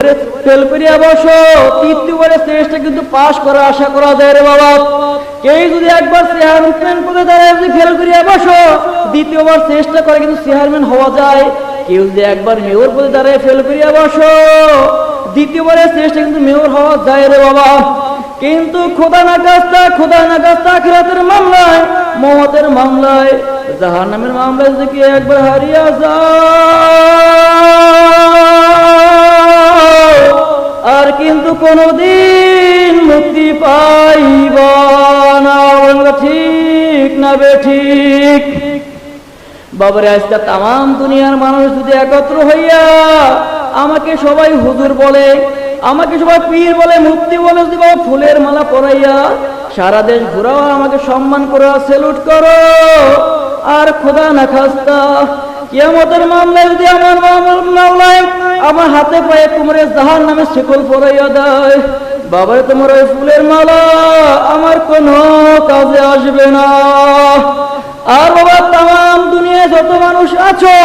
Fail করিয়া বসো, তৃতীয়বারের চেষ্টা কিন্তু পাস করার আশা করা যায় রে বাবা। কেউ যদি একবার চেয়ারম্যান পদে দাঁড়ায় যদি ফেল করিয়া বসো, দ্বিতীয়বার চেষ্টা করে কিন্তু চেয়ারম্যান হওয়া যায়। কেউ যদি একবার মেয়র পদে দাঁড়ায় ফেল করিয়া বসো, দ্বিতীয়বারের চেষ্টা কিন্তু মেয়র হওয়া যায় রে বাবা। কিন্তু খোদা না কাস্তা আখিরাতের মামলায়, মওতের মামলায়, জাহান্নামের মামলায় যদি কেউ একবার হারিয়া যায় আর কিন্তু কোনদিন মুক্তি পাইবা না। ঠিক না বেঠিক? বাবারে, আজকে তাম দুনিয়ার মানুষ যদি একত্র হইয়া আমাকে সবাই হুজুর বলে, আমাকে সবাই পীর বলে, মুফতি বলে, যদি বাবা ফুলের মালা পরাইয়া সারা দেশ ঘুরাও, আমাকে সম্মান করো, সেলুট করো, আর খোদা না খাস্তা কিয়ামতের মামলায় যদি আমার মামলায় আমার হাতে পায়ে কোমরে জাহান্নামের শিকল পরাইয়া দেয়, বাবারে তোমার ওই ফুলের মালা আমার কোনো কাজে আসবে না। আর বাবা, তাম দুনিয়ায় যত মানুষ আছো,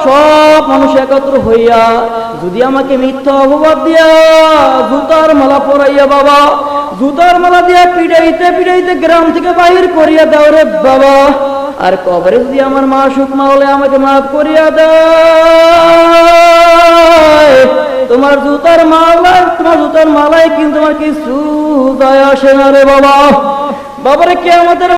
সব মানুষ একত্র হইয়া যদি আমাকে মিথ্যা অপবাদ দিয়া জুতার মালা পরাইয়া, বাবা জুতার মালা দিয়া পিড়াইতে গ্রাম থেকে বাহির করিয়া দাও রে বাবা, আর কবরে যদি আমার মাসুক মাওলা আমাকে মাফ করিয়া দেয়, তোমার জুতার মালায় কিন্তু আমার কিছু যায় আসে না রে বাবা। বাবারে, কিয়ামতের